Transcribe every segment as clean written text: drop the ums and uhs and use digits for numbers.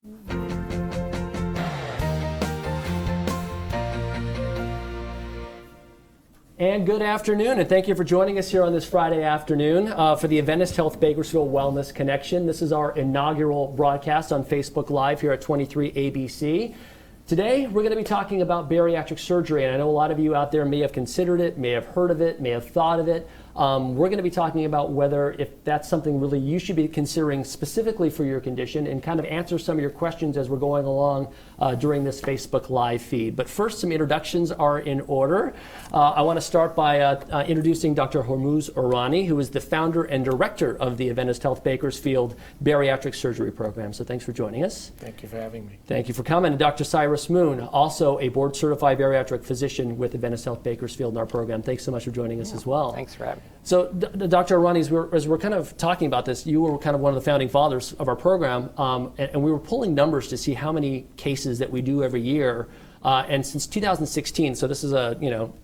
And good afternoon, and thank you for joining us here on this Friday afternoon for the Adventist Health Bakersfield Wellness Connection. This is our inaugural broadcast on Facebook Live here at 23 ABC. Today, we're going to be talking about bariatric surgery, and I know a lot of you out there may have considered it, may have heard of it, may have thought of it. We're going to be talking about whether if that's something really you should be considering specifically for your condition, and kind of answer some of your questions as we're going along during this Facebook Live feed. But first, some introductions are in order. I want to start by introducing Dr. Hormuz Orani, who is the founder and director of the Adventist Health Bakersfield Bariatric Surgery Program. So thanks for joining us. Thank you for having me. Thank you for coming. And Dr. Cyrus Moon, also a board-certified bariatric physician with Adventist Health Bakersfield in our program. Thanks so much for joining us as well. Thanks for having me. So, Dr. Orani, as we're kind of talking about this, you were kind of one of the founding fathers of our program, and we were pulling numbers to see how many cases that we do every year. And since 2016, so this is a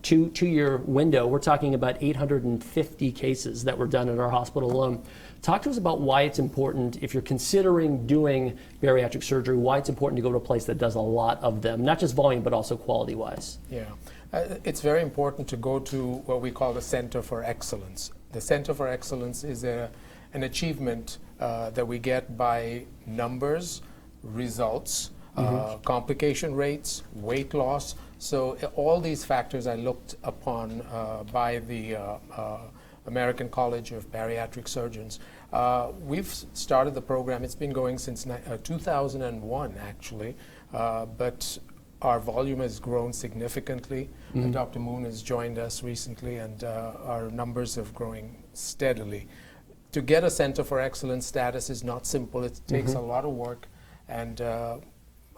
two-year window, we're talking about 850 cases that were done at our hospital alone. Talk to us about why it's important, if you're considering doing bariatric surgery, why it's important to go to a place that does a lot of them, not just volume, but also quality-wise. Yeah. It's very important to go to what we call the Center for Excellence. The Center for Excellence is an achievement that we get by numbers, results, complication rates, weight loss. So all these factors are looked upon by the American College of Bariatric Surgeons. We've started the program. It's been going since 2001, actually, but our volume has grown significantly. Dr. Moon has joined us recently, and our numbers are growing steadily. To get a Center for Excellence status is not simple. It takes a lot of work and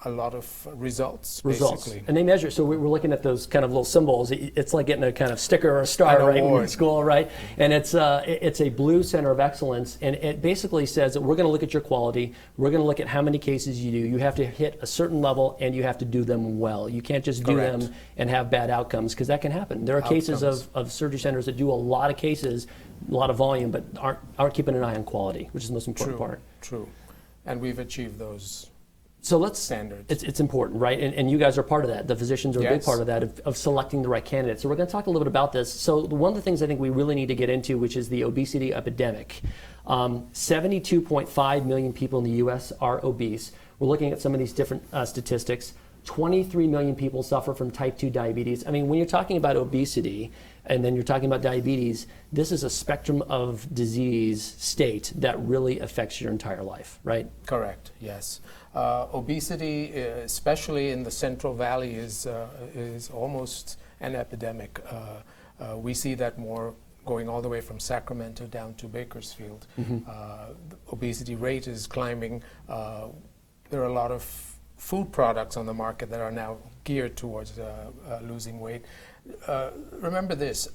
a lot of results, basically. And they measure, so we're looking at those kind of little symbols. It's like getting a kind of sticker or a star, right, when you're in school, right? And it's a blue Center of Excellence, and it basically says that we're going to look at your quality, we're going to look at how many cases you do. You have to hit a certain level, and you have to do them well. You can't just do them and have bad outcomes, because that can happen. There are cases of surgery centers that do a lot of cases, a lot of volume, but aren't keeping an eye on quality, which is the most important part. True. And we've achieved those. So let's standards. It's important, right? And you guys are part of that. The physicians are a big part of that, of selecting the right candidate. So we're going to talk a little bit about this. So one of the things I think we really need to get into, which is the obesity epidemic. 72.5 million people in the U.S. are obese. We're looking at some of these different statistics. 23 million people suffer from type 2 diabetes. I mean, when you're talking about obesity and then you're talking about diabetes, this is a spectrum of disease state that really affects your entire life, right? Correct, yes. Obesity, especially in the Central Valley, is almost an epidemic. We see that more going all the way from Sacramento down to Bakersfield. The obesity rate is climbing. There are a lot of food products on the market that are now geared towards losing weight. Remember this,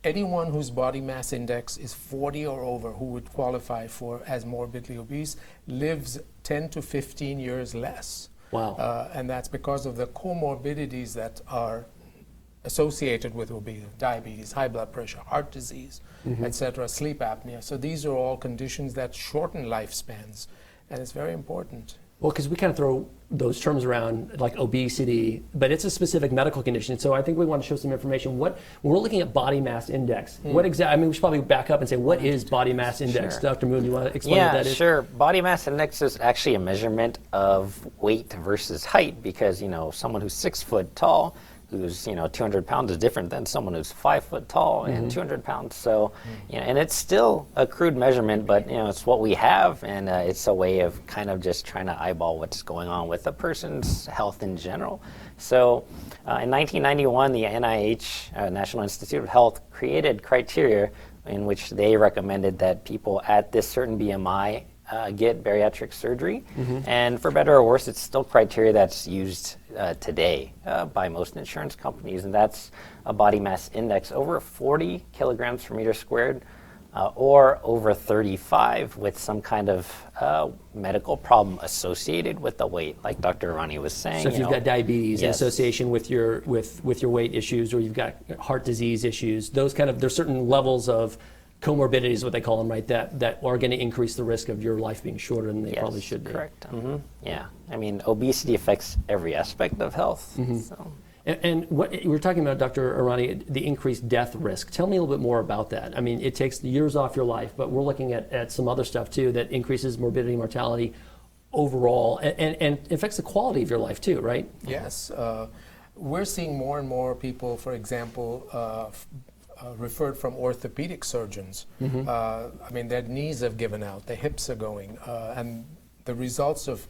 anyone whose body mass index is 40 or over who would qualify for as morbidly obese lives 10 to 15 years less. Wow. And that's because of the comorbidities that are associated with obesity: diabetes, high blood pressure, heart disease, etc., sleep apnea. So these are all conditions that shorten lifespans, and it's very important. Well, because we kind of throw those terms around like obesity, but it's a specific medical condition. So I think we want to show some information. When we're looking at body mass index, what exactly, I mean, we should probably back up and say, what is body mass index? Sure. Dr. Moon, you want to explain what that is? Yeah, sure. Body mass index is actually a measurement of weight versus height, because, someone who's 6 foot tall, who's 200 pounds, is different than someone who's 5 foot tall and 200 pounds. So, and it's still a crude measurement, but it's what we have, and it's a way of kind of just trying to eyeball what's going on with a person's health in general. So, in 1991, the NIH, National Institute of Health, created criteria in which they recommended that people at this certain BMI get bariatric surgery. And for better or worse, it's still criteria that's used today by most insurance companies, and that's a body mass index over 40 kilograms per meter squared, or over 35 with some kind of medical problem associated with the weight, like Dr. Orani was saying. So if you've got diabetes in Yes. association with your weight issues, or you've got heart disease issues, those kind of, there's certain levels of comorbidities, what they call them, right? That are going to increase the risk of your life being shorter than they probably should be. Correct. Yeah. I mean, obesity affects every aspect of health. So. And what we were talking about, Dr. Irani, the increased death risk. Tell me a little bit more about that. I mean, it takes years off your life, but we're looking at some other stuff too that increases morbidity, mortality overall, and affects the quality of your life too, right? Yes. We're seeing more and more people, for example, referred from orthopedic surgeons. I mean, their knees have given out, their hips are going, and the results of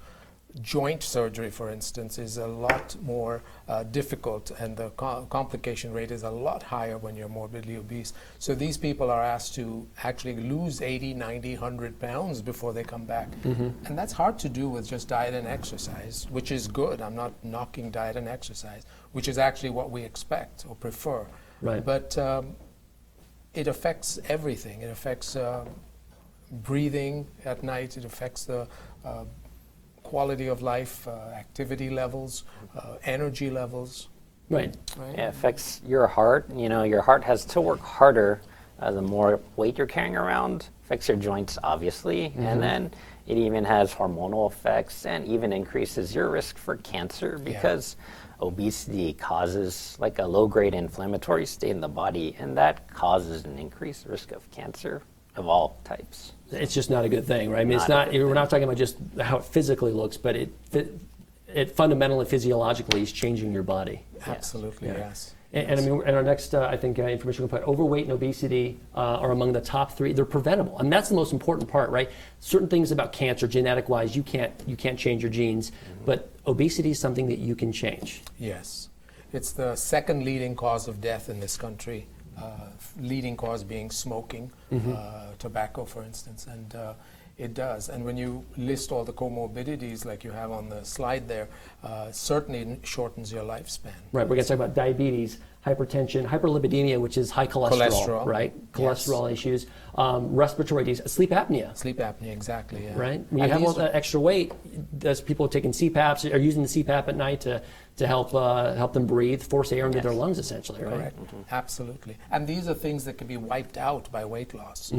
joint surgery, for instance, is a lot more difficult, and the complication rate is a lot higher when you're morbidly obese. So these people are asked to actually lose 80, 90, 100 pounds before they come back. And that's hard to do with just diet and exercise, which is good. I'm not knocking diet and exercise, which is actually what we expect or prefer. Right. But it affects everything. It affects breathing at night. It affects the quality of life, activity levels, energy levels. Right. Yeah, it affects your heart. You know, your heart has to work harder the more weight you're carrying around. Affects your joints, obviously, and then it even has hormonal effects and even increases your risk for cancer because obesity causes like a low-grade inflammatory state in the body, and that causes an increased risk of cancer of all types. It's just not a good thing, right? I mean, we're not talking about just how it physically looks, but it fundamentally, physiologically is changing your body. Absolutely, yes. And I mean, in our next, I think, information we'll put, overweight and obesity are among the top 3. They're preventable, and that's the most important part, right? Certain things about cancer, genetic-wise, you can't change your genes, but obesity is something that you can change. Yes, it's the second leading cause of death in this country. Leading cause being smoking, tobacco, for instance, and it does. And when you list all the comorbidities like you have on the slide there, certainly it shortens your lifespan. Right, we're going to talk about diabetes, hypertension, hyperlipidemia, which is high cholesterol. Right? Cholesterol issues, respiratory disease, sleep apnea. Sleep apnea, exactly, yeah. Right? When you have all that extra weight, there's people taking CPAPs, are using the CPAP at night to help them breathe, force air into their lungs, essentially, right? Correct, absolutely. And these are things that can be wiped out by weight loss.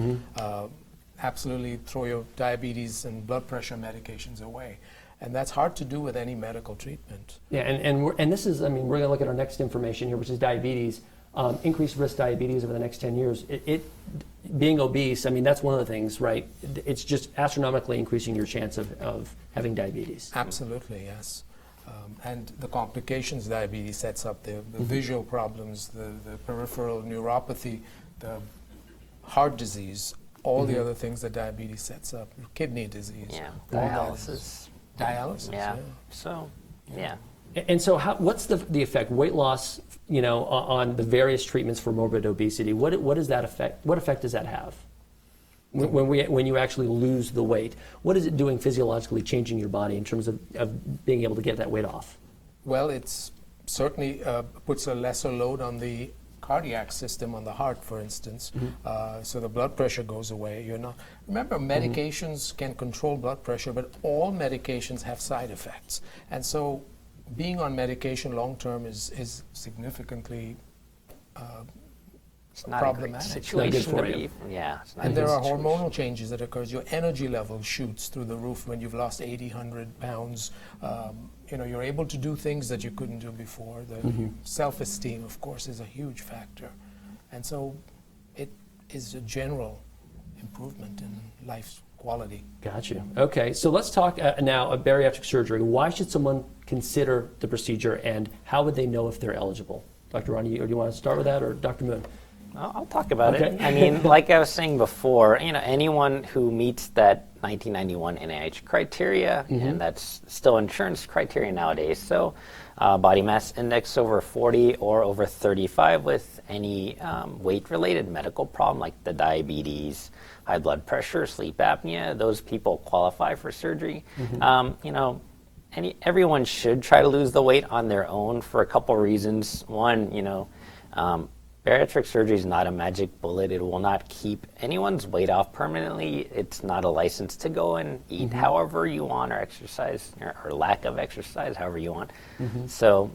Absolutely throw your diabetes and blood pressure medications away. And that's hard to do with any medical treatment. Yeah, and this is, I mean, we're going to look at our next information here, which is diabetes, increased risk diabetes over the next 10 years. Being obese, I mean, that's one of the things, right? It's just astronomically increasing your chance of having diabetes. Absolutely, yes. And the complications diabetes sets up, the visual problems, the peripheral neuropathy, the heart disease, all the other things that diabetes sets up, kidney disease. Yeah, dialysis. Dialysis, yeah. So, yeah. And so what's the effect, weight loss, on the various treatments for morbid obesity? What does that affect? What effect does that have? When you actually lose the weight, what is it doing physiologically, changing your body in terms of being able to get that weight off? Well, it's certainly puts a lesser load on the cardiac system, on the heart, for instance. So the blood pressure goes away. Remember, medications can control blood pressure, but all medications have side effects. And so being on medication long term is significantly it's not problematic. A great situation for to you. be. Yeah, it's not And a there good are situation. hormonal changes that occurs. Your energy level shoots through the roof when you've lost 80, 100 pounds. You're able to do things that you couldn't do before. The self-esteem, of course, is a huge factor. And so it is a general improvement in life quality. Got you. Okay, so let's talk now about bariatric surgery. Why should someone consider the procedure, and how would they know if they're eligible? Dr. Ronnie, or do you want to start with that, or Dr. Moon? I'll talk about Okay. it. I mean, like I was saying before, anyone who meets that 1991 NIH criteria, and that's still insurance criteria nowadays. So, body mass index over 40 or over 35 with any weight-related medical problem like the diabetes, high blood pressure, sleep apnea. Those people qualify for surgery. Everyone should try to lose the weight on their own for a couple reasons. One, bariatric surgery is not a magic bullet. It will not keep anyone's weight off permanently. It's not a license to go and eat however you want, or exercise, or lack of exercise, however you want. So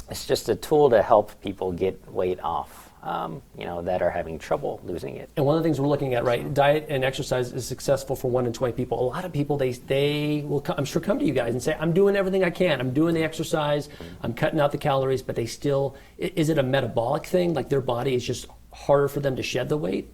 it's just a tool to help people get weight off. that are having trouble losing it. And one of the things we're looking at, right, diet and exercise is successful for 1 in 20 people. A lot of people, they will, I'm sure, come to you guys and say, I'm doing everything I can. I'm doing the exercise. I'm cutting out the calories, but they still, is it a metabolic thing? Like their body is just harder for them to shed the weight?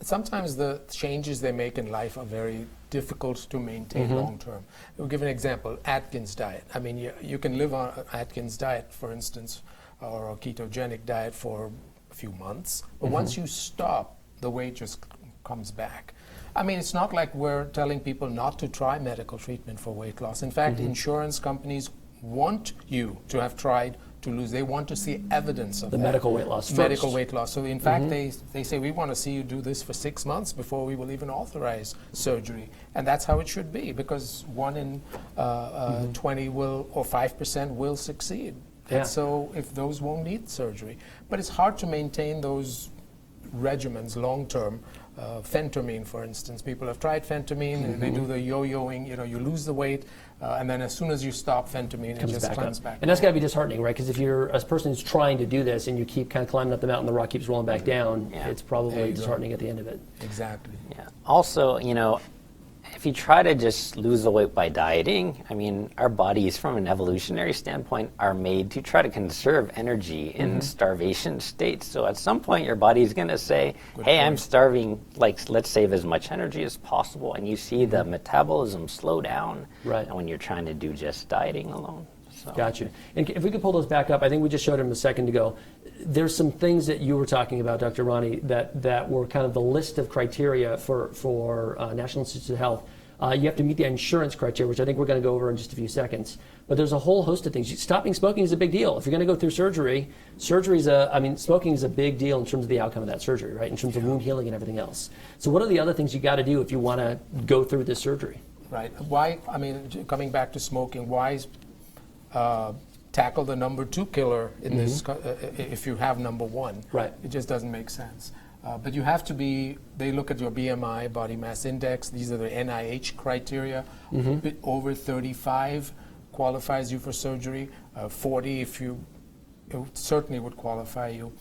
Sometimes the changes they make in life are very difficult to maintain long term. We'll give an example, Atkins diet. I mean, you can live on Atkins diet, for instance, or a ketogenic diet for a few months, but once you stop, the weight just comes back. I mean, it's not like we're telling people not to try medical treatment for weight loss. In fact, insurance companies want you to have tried to lose. They want to see evidence of The that. medical weight loss first. Medical weight loss. So in fact, they say, we want to see you do this for 6 months before we will even authorize surgery. And that's how it should be, because 1 in 20 will, or 5% will succeed. Yeah. And so if those won't need surgery. But it's hard to maintain those regimens long term. Phentermine, for instance, people have tried phentermine, they do the yo-yoing, you lose the weight, and then as soon as you stop phentermine, it just comes back. And that's got to be disheartening, right? Because if you're a person who's trying to do this and you keep kind of climbing up the mountain, the rock keeps rolling back down, it's probably disheartening at the end of it. Exactly. Yeah. Also, if you try to just lose the weight by dieting, I mean, our bodies, from an evolutionary standpoint, are made to try to conserve energy in starvation states. So at some point, your body's going to say, hey, I'm starving, like, let's save as much energy as possible. And you see the metabolism slow down when you're trying to do just dieting alone. So. Gotcha. And if we could pull those back up, I think we just showed them a second ago. There's some things that you were talking about, Dr. Ronnie, that were kind of the list of criteria for National Institutes of Health. You have to meet the insurance criteria, which I think we're going to go over in just a few seconds. But there's a whole host of things. Stopping smoking is a big deal. If you're going to go through surgery, smoking is a big deal in terms of the outcome of that surgery, right? In terms of wound healing and everything else. So what are the other things you got to do if you want to go through this surgery? Right. Why, coming back to smoking, why tackle the number 2 killer in this if you have number 1? Right. It just doesn't make sense. But you have to be, they look at your BMI, body mass index. These are the NIH criteria. Over 35 qualifies you for surgery. 40, it certainly would qualify you.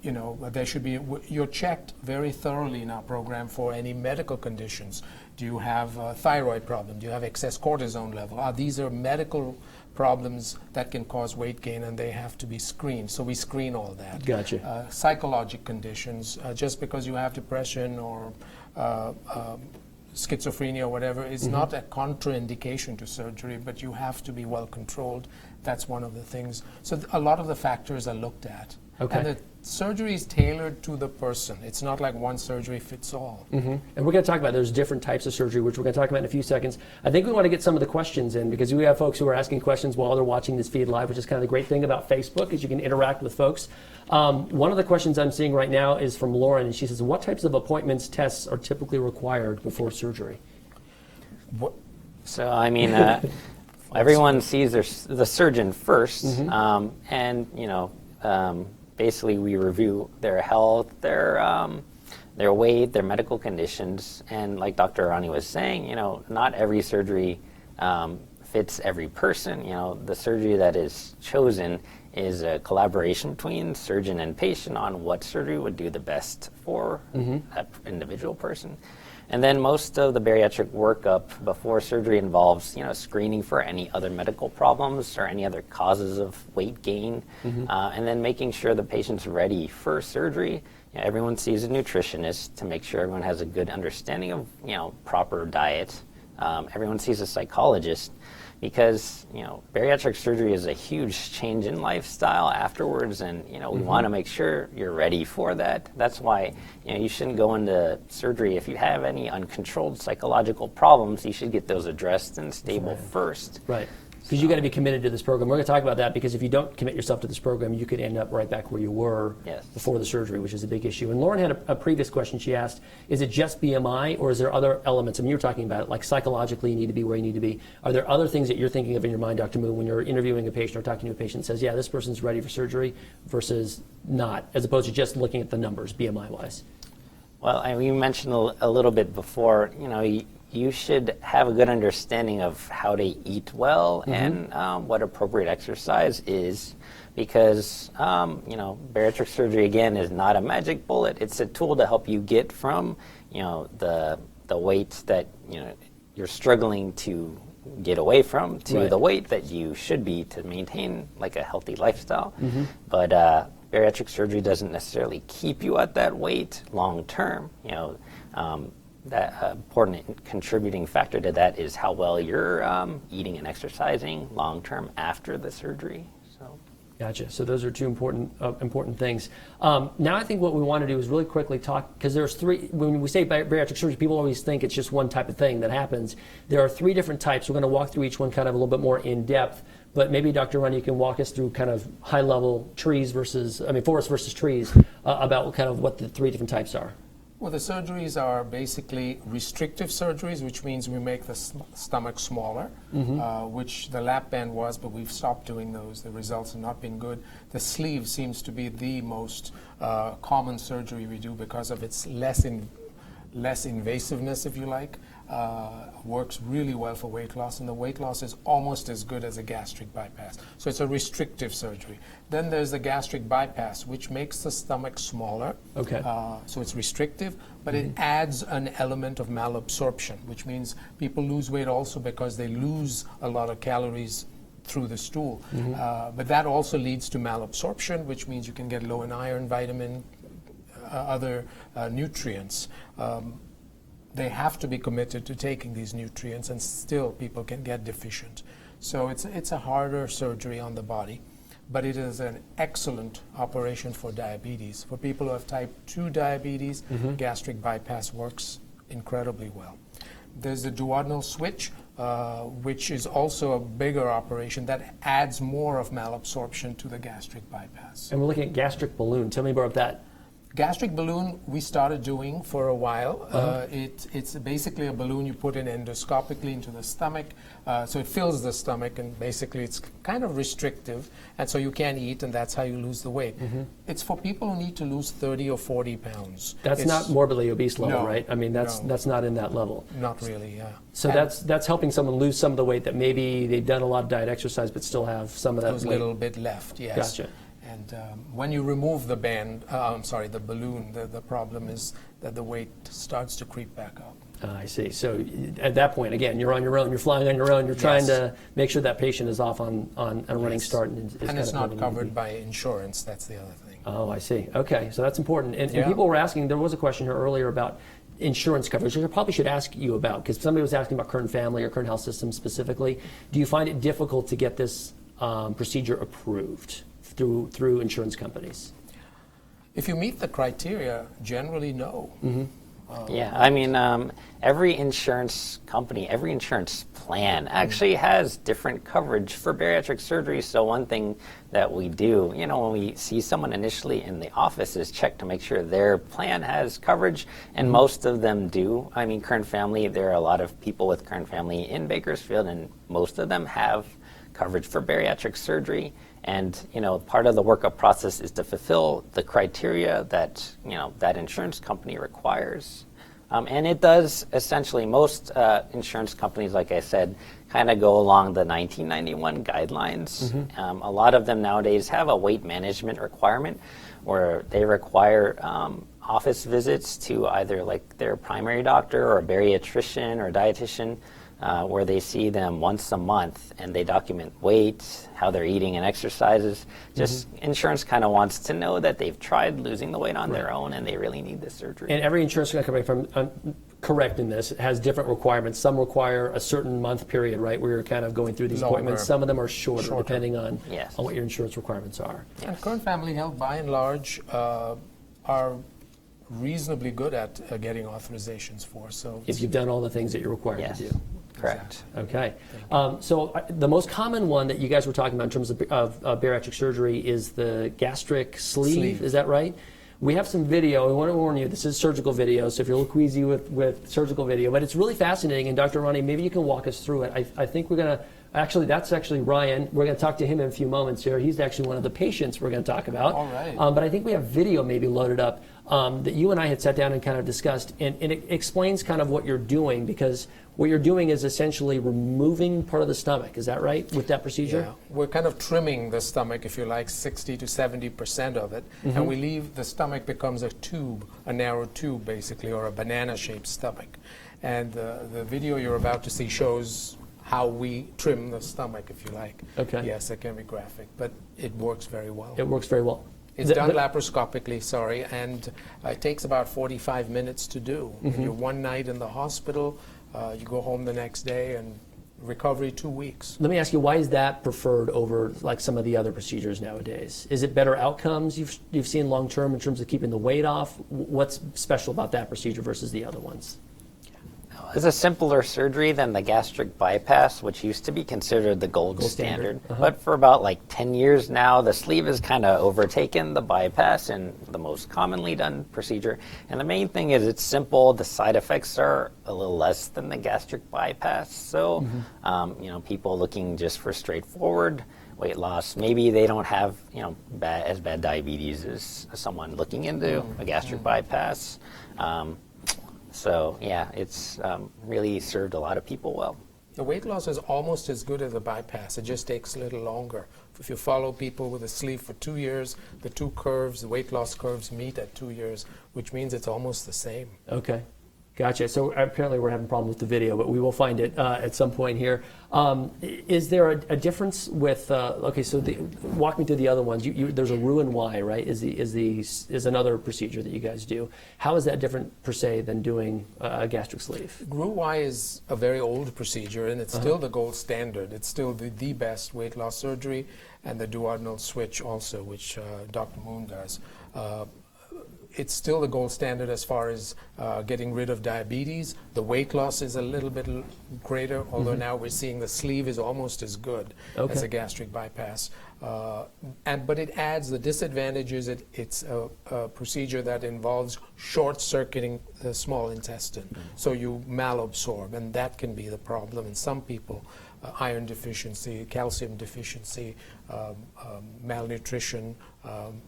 There should be, you're checked very thoroughly in our program for any medical conditions. Do you have a thyroid problem? Do you have excess cortisone level? These are medical problems that can cause weight gain, and they have to be screened. So we screen all that. Gotcha. Psychologic conditions, just because you have depression or schizophrenia or whatever, is not a contraindication to surgery, but you have to be well controlled. That's one of the things. So a lot of the factors are looked at. Okay. And the surgery is tailored to the person. It's not like one surgery fits all. And we're going to talk about there's different types of surgery, which we're going to talk about in a few seconds. I think we want to get some of the questions in, because we have folks who are asking questions while they're watching this feed live, which is kind of the great thing about Facebook, is you can interact with folks. One of the questions I'm seeing right now is from Lauren, and she says, what types of appointments, tests are typically required before surgery? So, I mean, everyone sees the surgeon first, and, basically we review their health, their weight, their medical conditions, and like Dr. Arani was saying, not every surgery fits every person. The surgery that is chosen is a collaboration between surgeon and patient on what surgery would do the best for that individual person. And then most of the bariatric workup before surgery involves, screening for any other medical problems or any other causes of weight gain, and then making sure the patient's ready for surgery. Everyone sees a nutritionist to make sure everyone has a good understanding of, proper diet. Everyone sees a psychologist, because bariatric surgery is a huge change in lifestyle afterwards, and we want to make sure you're ready for that. That's why you shouldn't go into surgery if you have any uncontrolled psychological problems. You should get those addressed and stable first. Right. Because you got to be committed to this program. We're going to talk about that, because if you don't commit yourself to this program, you could end up right back where you were before the surgery, which is a big issue. And Lauren had a previous question. She asked, is it just BMI, or is there other elements? I mean, you were talking about it, like psychologically you need to be where you need to be. Are there other things that you're thinking of in your mind, Dr. Moo, when you're interviewing a patient or talking to a patient that says, yeah, this person's ready for surgery versus not, as opposed to just looking at the numbers BMI-wise? Well, you mentioned a little bit before, you should have a good understanding of how to eat well and what appropriate exercise is because bariatric surgery again is not a magic bullet. It's a tool to help you get from the weight that you're struggling to get away from to the weight that you should be to maintain like a healthy lifestyle. But bariatric surgery doesn't necessarily keep you at that weight long term. That important contributing factor to that is how well you're eating and exercising long term after the surgery. So. Gotcha. So those are two important things. Now I think what we want to do is really quickly talk, because there's three, when we say bariatric surgery, people always think it's just one type of thing that happens. There are three different types. We're going to walk through each one kind of a little bit more in depth, but maybe Dr. Run, you can walk us through kind of high level forest versus trees, about kind of what the three different types are. Well, the surgeries are basically restrictive surgeries, which means we make the stomach smaller, which the lap band was, but we've stopped doing those. The results have not been good. The sleeve seems to be the most common surgery we do because of its less invasiveness, if you like. Works really well for weight loss, and the weight loss is almost as good as a gastric bypass. So it's a restrictive surgery. Then there's the gastric bypass, which makes the stomach smaller. Okay. So it's restrictive, but it adds an element of malabsorption, which means people lose weight also because they lose a lot of calories through the stool. But that also leads to malabsorption, which means you can get low in iron, vitamin, other nutrients. They have to be committed to taking these nutrients, and still people can get deficient. So it's a harder surgery on the body, but it is an excellent operation for diabetes. For people who have type 2 diabetes, gastric bypass works incredibly well. There's the duodenal switch, which is also a bigger operation that adds more of malabsorption to the gastric bypass. And we're looking at gastric balloon. Tell me more about that. Gastric balloon we started doing for a while. It's basically a balloon you put in endoscopically into the stomach, so it fills the stomach, and basically it's kind of restrictive, and so you can't eat, and that's how you lose the weight. It's for people who need to lose 30 or 40 pounds. That's not morbidly obese level, No, right? I mean, that's not in that level. Not really, yeah. So that's helping someone lose some of the weight that maybe they've done a lot of diet exercise but still have some of that There's a weight. little bit left, yes. Gotcha. And when you remove the the balloon, the problem is that the weight starts to creep back up. I see. So at that point, again, you're on your own. You're flying on your own. You're trying to make sure that patient is off on a running start. And it's not covered by insurance. That's the other thing. Oh, I see. Okay, so that's important. And people were asking, there was a question here earlier about insurance coverage, which I probably should ask you about, because somebody was asking about Kern Family or Kern Health System specifically. Do you find it difficult to get this procedure approved through insurance companies? If you meet the criteria, generally no. Yeah, I mean, every insurance company, every insurance plan actually has different coverage for bariatric surgery. So one thing that we do, when we see someone initially in the office, is check to make sure their plan has coverage, and most of them do. I mean, Kern Family, there are a lot of people with Kern Family in Bakersfield, and most of them have coverage for bariatric surgery. And part of the workup process is to fulfill the criteria that that insurance company requires, and it does essentially. Most insurance companies, like I said, kind of go along the 1991 guidelines. A lot of them nowadays have a weight management requirement, where they require office visits to either like their primary doctor or a bariatrician or a dietitian. Where they see them once a month and they document weight, how they're eating and exercises. Just insurance kind of wants to know that they've tried losing the weight on their own and they really need this surgery. And every insurance company, if I'm correct in this, has different requirements. Some require a certain month period, right, where you're kind of going through these appointments. Some of them are shorter. Depending on what your insurance requirements are. And Kern Family Health, by and large, are reasonably good at getting authorizations for. So if you've done all the things that you're required to do. Correct. Okay. So the most common one that you guys were talking about in terms of bariatric surgery is the gastric sleeve. Is that right? We have some video. We want to warn you, this is surgical video, so if you're a little queasy with surgical video, but it's really fascinating. And Dr. Ronnie, maybe you can walk us through it. I think we're going to, that's actually Ryan. We're going to talk to him in a few moments here. He's actually one of the patients we're going to talk about. All right. But I think we have video maybe loaded up that you and I had sat down and kind of discussed, and it explains kind of what you're doing, because what you're doing is essentially removing part of the stomach. Is that right, with that procedure? Yeah, we're kind of trimming the stomach, if you like, 60 to 70% of it, and we leave the stomach becomes a tube, a narrow tube basically, or a banana-shaped stomach. And the video you're about to see shows how we trim the stomach, if you like. Okay. Yes, it can be graphic, but it works very well. It works very well. It's done laparoscopically, and it takes about 45 minutes to do. You're one night in the hospital, you go home the next day, and recovery 2 weeks. Let me ask you, why is that preferred over like some of the other procedures nowadays? Is it better outcomes you've seen long term in terms of keeping the weight off? What's special about that procedure versus the other ones? It's a simpler surgery than the gastric bypass, which used to be considered the gold standard. But for about like 10 years now, the sleeve has kind of overtaken the bypass and the most commonly done procedure. And the main thing is it's simple. The side effects are a little less than the gastric bypass. So, people looking just for straightforward weight loss, maybe they don't have, as bad diabetes as someone looking into a gastric bypass. So, yeah, it's really served a lot of people well. The weight loss is almost as good as a bypass. It just takes a little longer. If you follow people with a sleeve for 2 years, the two curves, the weight loss curves meet at 2 years, which means it's almost the same. Okay. Gotcha. So apparently we're having problems with the video, but we will find it at some point here. Is there a difference with? Walk me through the other ones. There's a Roux-en-Y, right? Is another procedure that you guys do. How is that different per se than doing a gastric sleeve? Roux-en-Y is a very old procedure, and it's still the gold standard. It's still the best weight loss surgery, and the duodenal switch also, which Dr. Moon does. It's still the gold standard as far as getting rid of diabetes. The weight loss is a little bit greater, although now we're seeing the sleeve is almost as good as a gastric bypass. But it adds the disadvantages. It's a procedure that involves short-circuiting the small intestine, so you malabsorb, and that can be the problem in some people. Iron deficiency, calcium deficiency, malnutrition,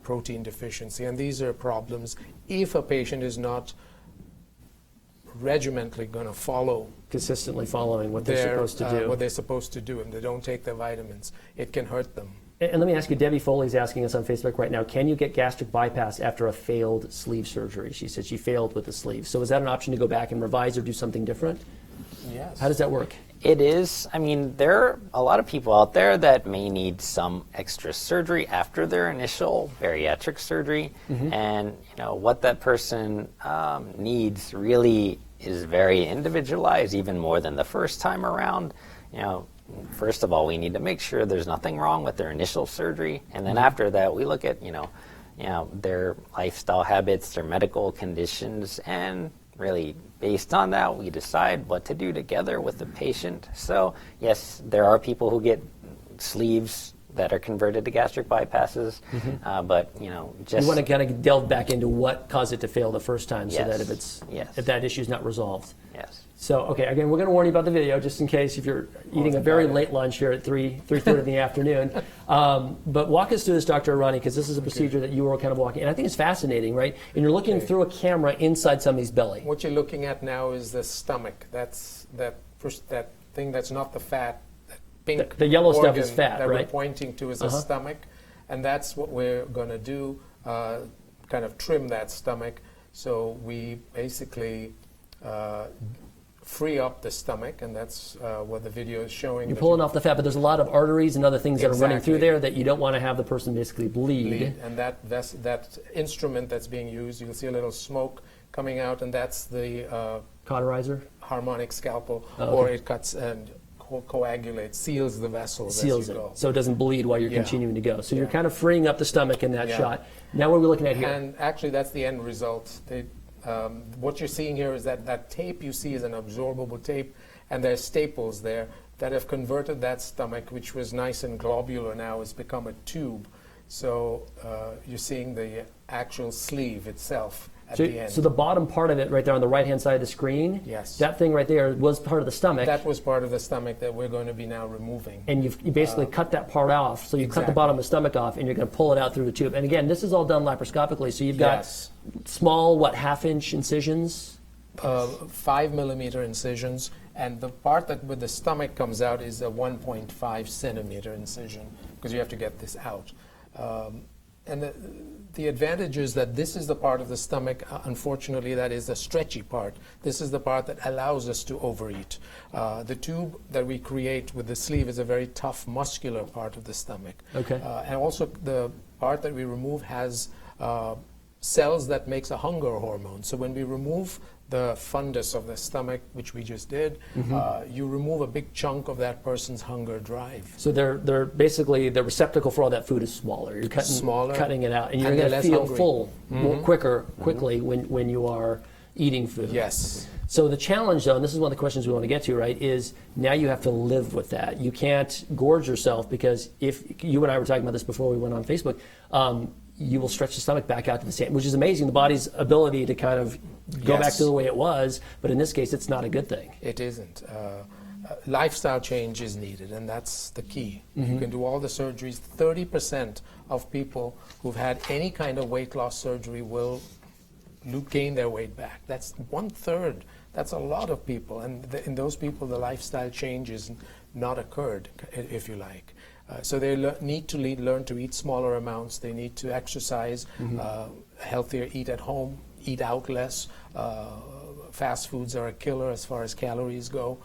protein deficiency, and these are problems if a patient is not regimentally going to follow Consistently following what they're supposed to do. What they're supposed to do, and they don't take their vitamins, it can hurt them. And let me ask you, Debbie Foley's asking us on Facebook right now, can you get gastric bypass after a failed sleeve surgery? She said she failed with the sleeve. So is that an option to go back and revise or do something different? Yes. How does that work? It is. I mean, there are a lot of people out there that may need some extra surgery after their initial bariatric surgery. And, what that person needs really is very individualized, even more than the first time around. First of all, we need to make sure there's nothing wrong with their initial surgery. And then after that, we look at, their lifestyle habits, their medical conditions, and really based on that, we decide what to do together with the patient. So, yes, there are people who get sleeves that are converted to gastric bypasses, but, just... You want to kind of delve back into what caused it to fail the first time so that if that issue is not resolved. Yes. So, okay, again, we're going to warn you about the video just in case if you're eating a very late lunch here at 3:30 in the afternoon. But walk us through this, Dr. Arani, because this is a procedure that you were kind of walking, and I think it's fascinating, right? And you're looking through a camera inside somebody's belly. What you're looking at now is the stomach. That's that thing that's not the fat. That pink the yellow stuff organ is fat, that right? we're pointing to is the stomach, and that's what we're going to do, kind of trim that stomach. So we basically free up the stomach, and that's what the video is showing. You're pulling off the fat, but there's a lot of arteries and other things that are running through there that you don't want to have the person basically bleed. And that instrument that's being used, you'll see a little smoke coming out, and that's the cauterizer, harmonic scalpel, or it cuts and coagulates, seals the vessels seals as you go. so it doesn't bleed while you're continuing to go. So you're kind of freeing up the stomach in that shot. Now what are we looking at here? And actually that's the end result. What you're seeing here is that tape you see is an absorbable tape, and there's staples there that have converted that stomach, which was nice and globular now, has become a tube. So you're seeing the actual sleeve itself at the end. So the bottom part of it right there on the right-hand side of the screen, that thing right there was part of the stomach. That was part of the stomach that we're going to be now removing. And you basically cut that part off. So you cut the bottom of the stomach off, and you're going to pull it out through the tube. And again, this is all done laparoscopically. So you've got small, half-inch incisions? 5 millimeter incisions, and the part that with the stomach comes out is a 1.5 centimeter incision, because you have to get this out. And the advantage is that this is the part of the stomach, unfortunately, that is the stretchy part. This is the part that allows us to overeat. The tube that we create with the sleeve is a very tough, muscular part of the stomach. Okay. And also the part that we remove has cells that makes a hunger hormone. So when we remove the fundus of the stomach, which we just did, you remove a big chunk of that person's hunger drive. So they're basically the receptacle for all that food is smaller. You're cutting it out, and you're going to feel full more quickly when you are eating food. Yes. So the challenge, though, and this is one of the questions we want to get to, right, is now you have to live with that. You can't gorge yourself, because if you and I were talking about this before we went on Facebook, you will stretch the stomach back out to the same, which is amazing, the body's ability to kind of go back to the way it was, but in this case, it's not a good thing. It isn't. Lifestyle change is needed, and that's the key. You can do all the surgeries. 30% of people who've had any kind of weight loss surgery will gain their weight back. That's 1/3. That's a lot of people, and in those people, the lifestyle change is not occurred, if you like. So they need to learn to eat smaller amounts. They need to exercise, healthier, eat at home, eat out less. Fast foods are a killer as far as calories go.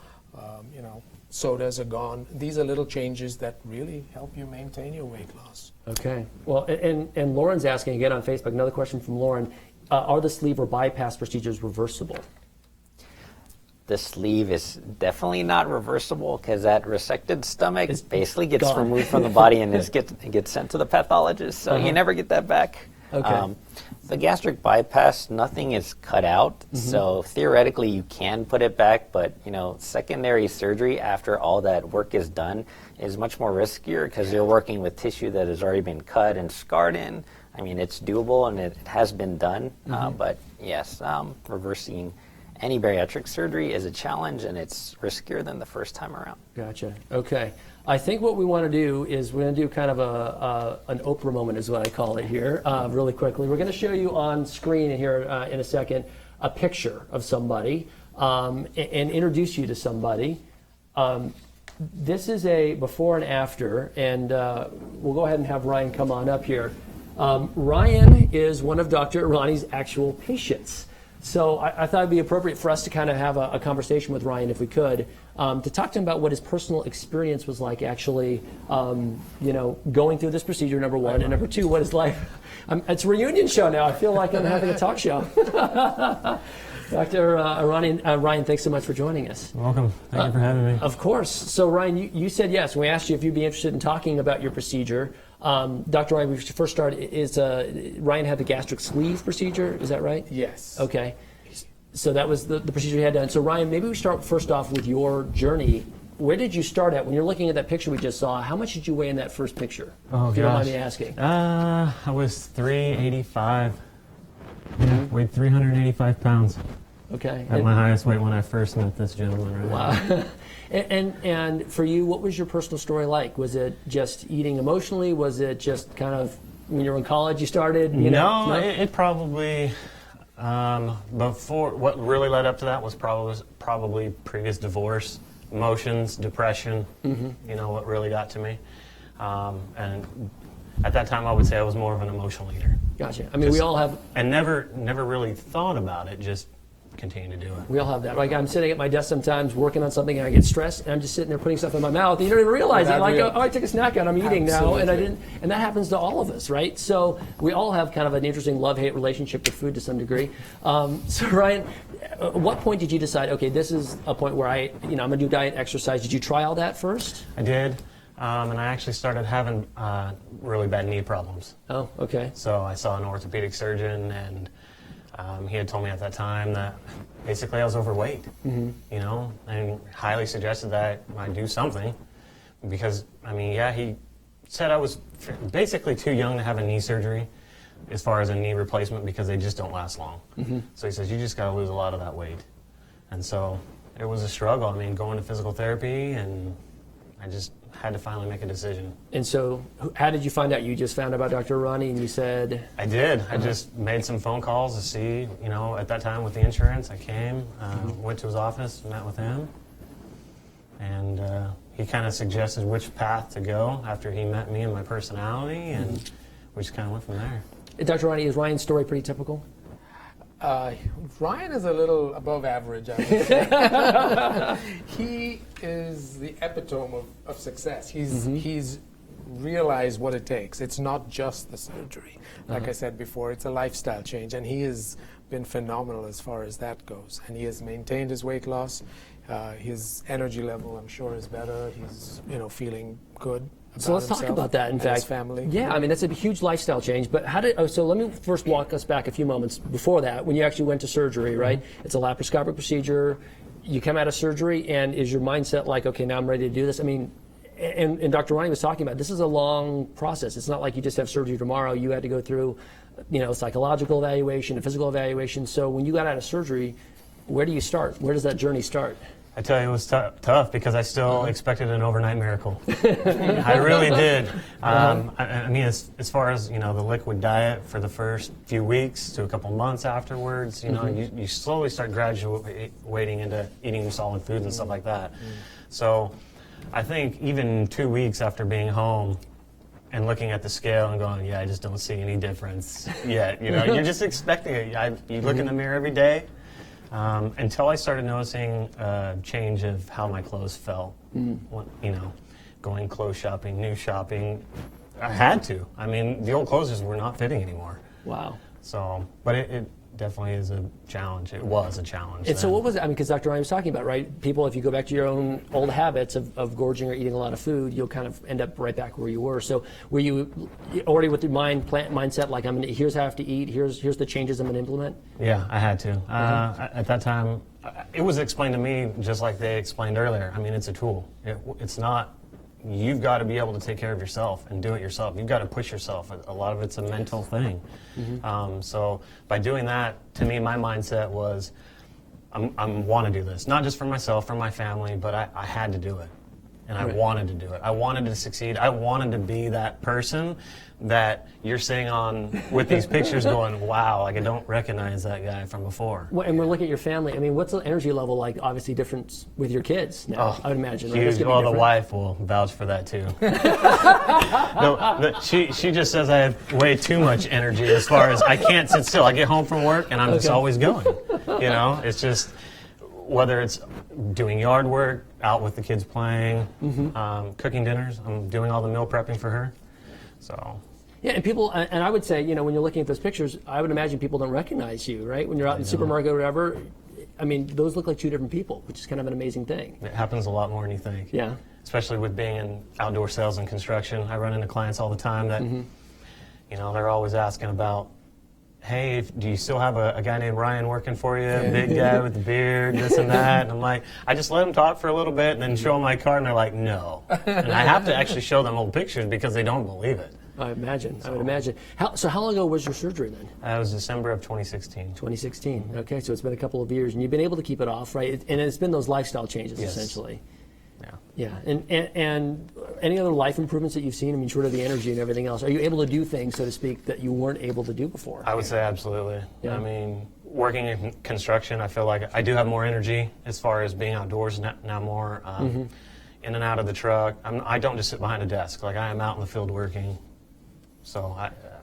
Sodas are gone. These are little changes that really help you maintain your weight loss. Okay. Well, and Lauren's asking again on Facebook, another question from Lauren, are the sleeve or bypass procedures reversible? The sleeve is definitely not reversible, because that resected stomach basically gets gone. removed from the body and gets sent to the pathologist, so you never get that back. Okay. The gastric bypass, nothing is cut out, so theoretically you can put it back, but secondary surgery after all that work is done is much more riskier, because you're working with tissue that has already been cut and scarred in. I mean, it's doable and it has been done, but yes, reversing any bariatric surgery is a challenge, and it's riskier than the first time around. Gotcha. Okay. I think what we want to do is we're going to do kind of an Oprah moment, is what I call it here, really quickly. We're going to show you on screen here in a second a picture of somebody and introduce you to somebody. This is a before and after, and we'll go ahead and have Ryan come on up here. Ryan is one of Dr. Irani's actual patients. So I thought it'd be appropriate for us to kind of have a conversation with Ryan, if we could, to talk to him about what his personal experience was like actually, going through this procedure, number one, and number two, what his life. It's a reunion show now. I feel like I'm having a talk show. Dr. Ryan, thanks so much for joining us. You're welcome. Thank you for having me. Of course. So Ryan, you said yes. We asked you if you'd be interested in talking about your procedure. Dr. Ryan, we should first start. Ryan had the gastric sleeve procedure, is that right? Yes. Okay. So that was the procedure you had done. So Ryan, maybe we start first off with your journey. Where did you start at? When you're looking at that picture we just saw, how much did you weigh in that first picture? Oh, if you don't mind me asking. I was 385. Yeah, weighed 385 pounds. Okay. At my highest weight when I first met this gentleman. Right. Wow. And for you, what was your personal story like? Was it just eating emotionally? Was it just kind of when you were in college you started? No, it probably, before, what really led up to that was probably previous divorce, emotions, depression, what really got to me. And at that time I would say I was more of an emotional eater. Gotcha. I mean, we all have... And never really thought about it, just continue to do it. We all have that. Like, I'm sitting at my desk sometimes working on something and I get stressed and I'm just sitting there putting stuff in my mouth and you don't even realize it. Like, I took a snack and I'm eating now, and I didn't. And that happens to all of us, right? So we all have kind of an interesting love-hate relationship with food to some degree. So Ryan, at what point did you decide, okay, this is a point where I'm gonna do diet, exercise? Did you try all that first? I did. And I actually started having really bad knee problems. Oh, okay. So I saw an orthopedic surgeon, and he had told me at that time that basically I was overweight, and highly suggested that I do something because, he said I was basically too young to have a knee surgery as far as a knee replacement because they just don't last long. So he says, you just got to lose a lot of that weight. And so it was a struggle. Going to physical therapy, and I just had to finally make a decision. And so, how did you find out? You just found out about Dr. Ronnie, and you said, I did. I just made some phone calls to see, at that time with the insurance, I came, went to his office, met with him, and he kind of suggested which path to go after he met me and my personality, and we just kind of went from there. Dr. Ronnie, is Ryan's story pretty typical? Ryan is a little above average, I would say. He is the epitome of success. He's realized what it takes. It's not just the surgery. Like I said before, it's a lifestyle change, and he has been phenomenal as far as that goes. And he has maintained his weight loss. His energy level, I'm sure, is better. He's, feeling good. So let's talk about that. In fact, his family. Yeah, I mean that's a huge lifestyle change. But so let me first walk us back a few moments before that. When you actually went to surgery, right? It's a laparoscopic procedure. You come out of surgery, and is your mindset like, okay, now I'm ready to do this? I mean, and Dr. Ronnie was talking about this is a long process. It's not like you just have surgery tomorrow. You had to go through, psychological evaluation, a physical evaluation. So when you got out of surgery, where do you start? Where does that journey start? I tell you, it was tough because I still expected an overnight miracle. I really did. I mean, as far as, the liquid diet for the first few weeks to a couple months afterwards, you slowly start graduating into eating solid foods and stuff like that. So I think even 2 weeks after being home and looking at the scale and going, yeah, I just don't see any difference yet. You're just expecting it. You look in the mirror every day. Until I started noticing a change of how my clothes felt, going clothes shopping, new shopping, I had to. I mean, the old clothes just were not fitting anymore. Wow. So, but it definitely is a challenge. It was a challenge. And so what was it? I mean, because Dr. Ryan was talking about, right? People, if you go back to your own old habits of gorging or eating a lot of food, you'll kind of end up right back where you were. So were you already with your mindset, like, here's how I have to eat, here's the changes I'm going to implement? Yeah, I had to. At that time, it was explained to me just like they explained earlier. I mean, it's a tool. It's not, you've got to be able to take care of yourself and do it yourself. You've got to push yourself. A lot of it's a mental thing. So by doing that, to me, my mindset was, I want to do this. Not just for myself, for my family, but I had to do it. And I wanted to do it. I wanted to succeed. I wanted to be that person that you're sitting on with these pictures going, wow, like I don't recognize that guy from before. Well, and we're looking at your family. I mean, what's the energy level like, obviously different with your kids now, I would imagine. Right? Huge. Well, the wife will vouch for that too. No, she just says I have way too much energy as far as I can't sit still. I get home from work and I'm just always going. It's just, whether it's doing yard work, out with the kids playing, cooking dinners. I'm doing all the meal prepping for her. So. Yeah, and people, and I would say, when you're looking at those pictures, I would imagine people don't recognize you, right? When you're out in the supermarket or whatever, I mean, those look like two different people, which is kind of an amazing thing. It happens a lot more than you think. Yeah. Especially with being in outdoor sales and construction. I run into clients all the time that, they're always asking about, hey, do you still have a guy named Ryan working for you? Big guy with the beard, this and that. And I'm like, I just let him talk for a little bit and then show them my card, and they're like, no. And I have to actually show them old pictures because they don't believe it. I would imagine. So how long ago was your surgery then? It was December of 2016. 2016. Okay, so it's been a couple of years, and you've been able to keep it off, right? And it's been those lifestyle changes, essentially. Yeah. And any other life improvements that you've seen? I mean, short of the energy and everything else, are you able to do things, so to speak, that you weren't able to do before? I would say absolutely. Yeah. I mean, working in construction, I feel like I do have more energy as far as being outdoors now more in and out of the truck. I don't just sit behind a desk. Like, I am out in the field working. So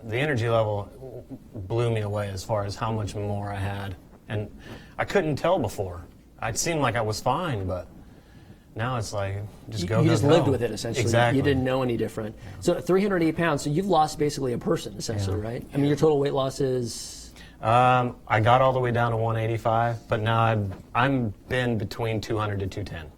the energy level blew me away as far as how much more I had. And I couldn't tell before. It seemed like I was fine, but now it's like, just go. You just lived with it, essentially. Exactly. You didn't know any different. Yeah. So 308 pounds, so you've lost basically a person, essentially, right? I mean, your total weight loss is? I got all the way down to 185, but now I've been between 200 to 210.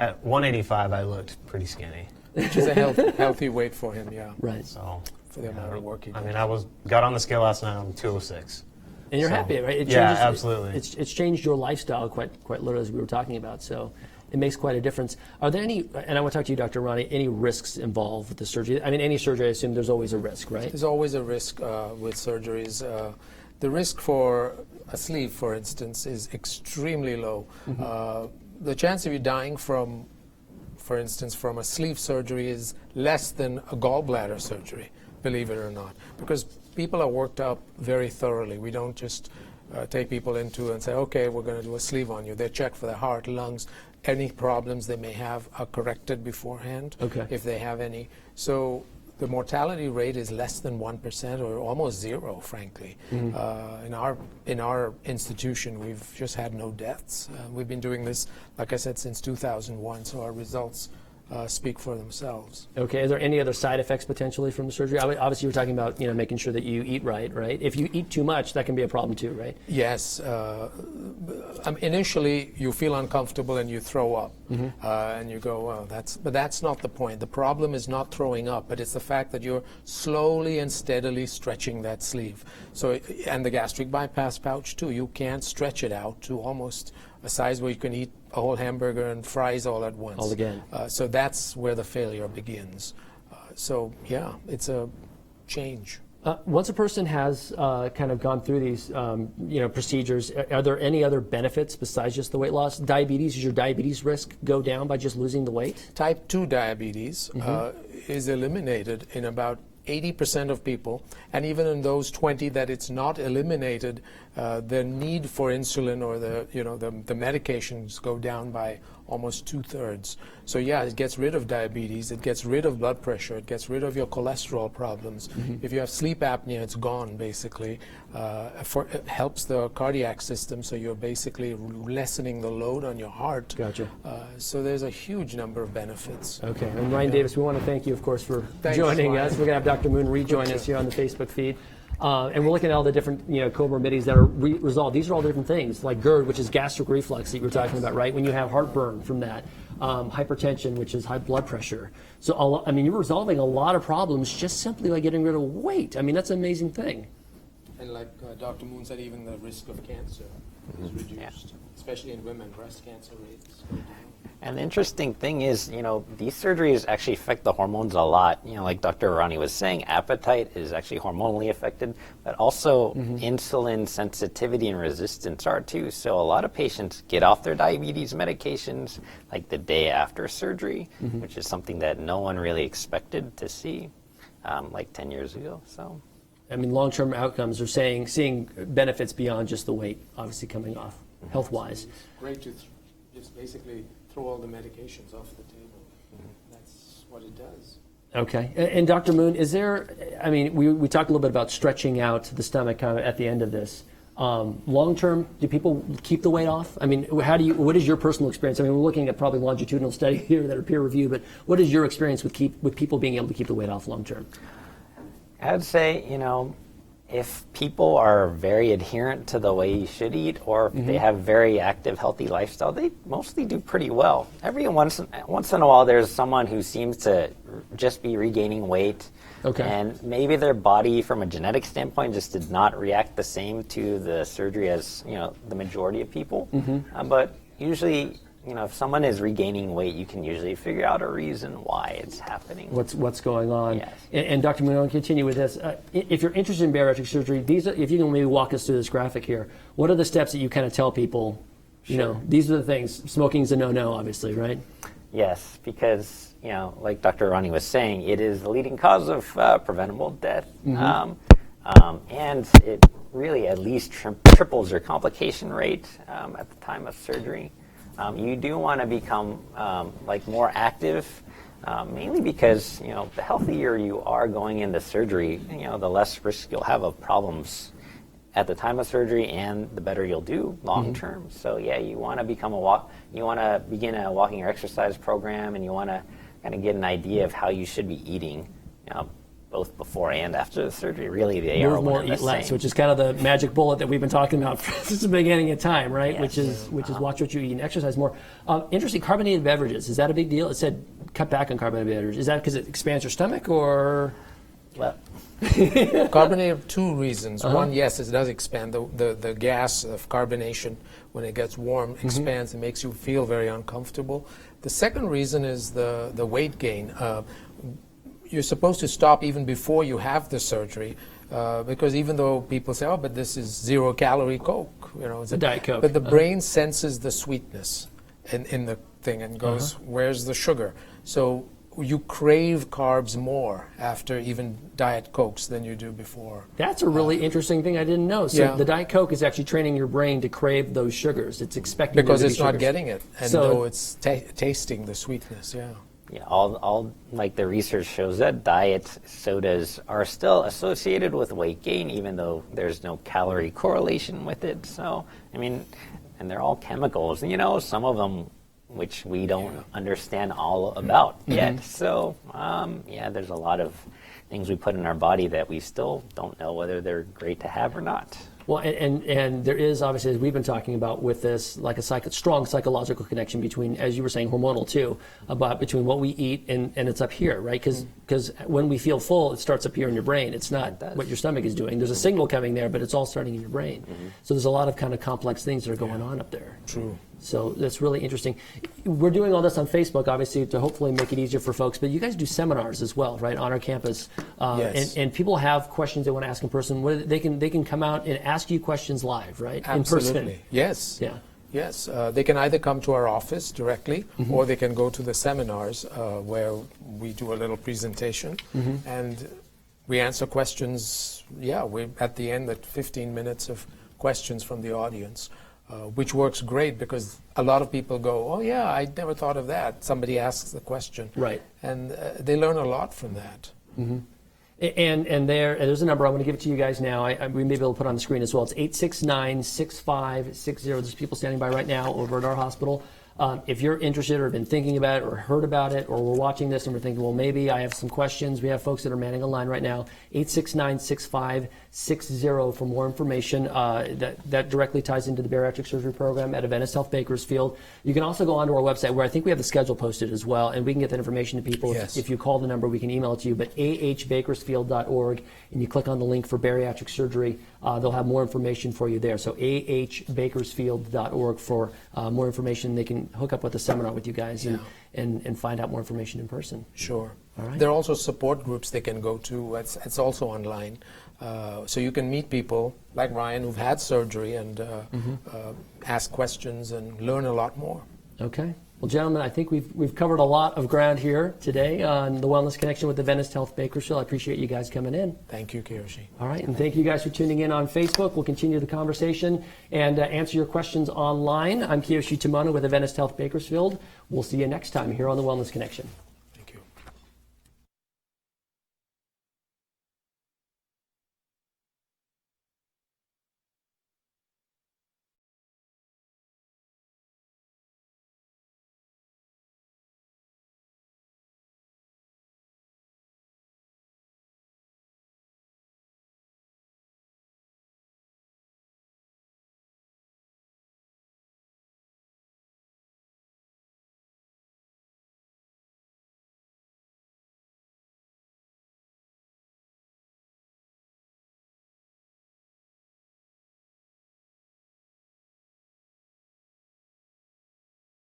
At 185, I looked pretty skinny. Which is a healthy weight for him, yeah. Right. So, for the amount of work he I did. mean, got on the scale last night on 206. And you're happy, right? Absolutely. It's changed your lifestyle quite literally, as we were talking about. So it makes quite a difference. Are there any, and I want to talk to you, Dr. Ronnie, any risks involved with the surgery? I mean, any surgery, I assume there's always a risk, right? There's always a risk with surgeries. The risk for a sleeve, for instance, is extremely low. The chance of you dying from for instance, from a sleeve surgery is less than a gallbladder surgery, believe it or not, because people are worked up very thoroughly. We don't just take people into and say, okay, we're going to do a sleeve on you. They're checked for their heart, lungs, any problems they may have are corrected beforehand, if they have any. So the mortality rate is less than 1% or almost zero, frankly. In our institution, we've just had no deaths. We've been doing this, like I said, since 2001, so our results speak for themselves. Okay, is there any other side effects potentially from the surgery? Obviously, you're talking about making sure that you eat right? If you eat too much, that can be a problem too, right? Yes. Initially, you feel uncomfortable and you throw up, and you go, "Well, but that's not the point. The problem is not throwing up, but it's the fact that you're slowly and steadily stretching that sleeve. So, and the gastric bypass pouch too. You can't stretch it out to almost a size where you can eat a whole hamburger and fries all at once. All again. So that's where the failure begins. So yeah, it's a change. Once a person has kind of gone through these procedures, are there any other benefits besides just the weight loss? Diabetes, does your diabetes risk go down by just losing the weight? Type 2 diabetes is eliminated in about 80% of people, and even in those 20 that it's not eliminated, the need for insulin or the medications go down by almost 2/3. So yeah, it gets rid of diabetes, it gets rid of blood pressure, it gets rid of your cholesterol problems. If you have sleep apnea, it's gone basically. It helps the cardiac system, so you're basically lessening the load on your heart. Gotcha. So there's a huge number of benefits. Okay, and Ryan Davis, we want to thank you, of course, for joining us. We're going to have Dr. Moon rejoin us here on the Facebook feed. And we're looking at all the different comorbidities that are resolved. These are all different things, like GERD, which is gastric reflux that you were talking about, right? When you have heartburn from that. Hypertension, which is high blood pressure. So, you're resolving a lot of problems just simply by getting rid of weight. I mean, that's an amazing thing. And like Dr. Moon said, even the risk of cancer is reduced, especially in women. Breast cancer rates go down. And the interesting thing is, these surgeries actually affect the hormones a lot. Like Dr. Irani was saying, appetite is actually hormonally affected, but also insulin sensitivity and resistance are too. So a lot of patients get off their diabetes medications like the day after surgery, which is something that no one really expected to see like 10 years ago. So, long-term outcomes are seeing benefits beyond just the weight, obviously coming off, health-wise. It's great to just basically throw all the medications off the table. That's what it does. Okay. And Dr. Moon, is there, we talked a little bit about stretching out the stomach kind of at the end of this. Long-term, do people keep the weight off? What is your personal experience? We're looking at probably longitudinal studies here that are peer-reviewed, but what is your experience with people being able to keep the weight off long-term? I'd say, if people are very adherent to the way you should eat, or if they have very active, healthy lifestyle, they mostly do pretty well. Every once in a while, there's someone who seems to just be regaining weight, and maybe their body, from a genetic standpoint, just did not react the same to the surgery as the majority of people. But usually, if someone is regaining weight, you can usually figure out a reason why it's happening. What's going on? Yes. And Dr. Moon, I'll continue with this. If you're interested in bariatric surgery, if you can maybe walk us through this graphic here, what are the steps that you kind of tell people? These are the things. Smoking's a no-no, obviously, right? Yes, because like Dr. Irani was saying, it is the leading cause of preventable death, and it really at least triples your complication rate at the time of surgery. You do want to become more active, mainly because the healthier you are going into surgery, the less risk you'll have of problems at the time of surgery, and the better you'll do long term. So yeah, you want to begin a walking or exercise program, and you want to kind of get an idea of how you should be eating, both before and after the surgery. Really, they are more, eat less, which is kind of the magic bullet that we've been talking about since the beginning of time, right? Yes. Which is watch what you eat and exercise more. Interesting, carbonated beverages, is that a big deal? It said cut back on carbonated beverages. Is that because it expands your stomach, or? Well, carbonated, two reasons. One, yes, it does expand. The gas of carbonation, when it gets warm, expands and makes you feel very uncomfortable. The second reason is the weight gain. You're supposed to stop even before you have the surgery, because even though people say, "Oh, but this is 0-calorie Coke," it's a Diet Coke. But the brain senses the sweetness in the thing and goes, where's the sugar? So you crave carbs more after even Diet Cokes than you do before. That's a really interesting thing I didn't know. So Yeah. the Diet Coke is actually training your brain to crave those sugars. It's expecting Because there to it's be not sugars. getting it, and So- though it's tasting the sweetness, yeah. Yeah, all like the research shows that diet sodas are still associated with weight gain, even though there's no calorie correlation with it. So, I mean, and they're all chemicals, you know, some of them which we don't understand all about yet. So, yeah, there's a lot of things we put in our body that we still don't know whether they're great to have or not. Well, and there is obviously, as we've been talking about with this, like a strong psychological connection between, as you were saying, hormonal too, about between what we eat and it's up here, right? Because when we feel full, it starts up here in your brain. It's not what your stomach is doing. There's a signal coming there, but it's all starting in your brain. So there's a lot of kind of complex things that are going on up there. True. So that's really interesting. We're doing all this on Facebook, obviously, to hopefully make it easier for folks. But you guys do seminars as well, right, on our campus. Yes. And people have questions they want to ask in person. They can come out and ask you questions live, right? Absolutely. In person. Yes. Yeah. Yes. They can either come to our office directly, or they can go to the seminars where we do a little presentation, and we answer questions. Yeah, we at the end, at 15 minutes of questions from the audience. Which works great because a lot of people go, oh yeah, I never thought of that. Somebody asks the question. Right. And they learn a lot from that. And there's a number. I'm going to give it to you guys now. We may be able to put it on the screen as well. It's 869-6560. There's people standing by right now over at our hospital. If you're interested or have been thinking about it or heard about it, or we're watching this and we're thinking, well, maybe I have some questions. We have folks that are manning a line right now. 869-6560 for more information. That directly ties into the bariatric surgery program at Adventist Health Bakersfield. You can also go onto our website where I think we have the schedule posted as well, and we can get that information to people. Yes. If you call the number, we can email it to you. But ahbakersfield.org, and you click on the link for bariatric surgery. They'll have more information for you there. So ahbakersfield.org for more information. They can hook up with a seminar with you guys and find out more information in person. Sure. All right. There are also support groups they can go to. It's also online. So you can meet people like Ryan who've had surgery and ask questions and learn a lot more. Okay. Well, gentlemen, I think we've covered a lot of ground here today on the Wellness Connection with Adventist Health Bakersfield. I appreciate you guys coming in. Thank you, Kiyoshi. All right, and thank you guys for tuning in on Facebook. We'll continue the conversation and answer your questions online. I'm Kiyoshi Tomono with Adventist Health Bakersfield. We'll see you next time here on the Wellness Connection.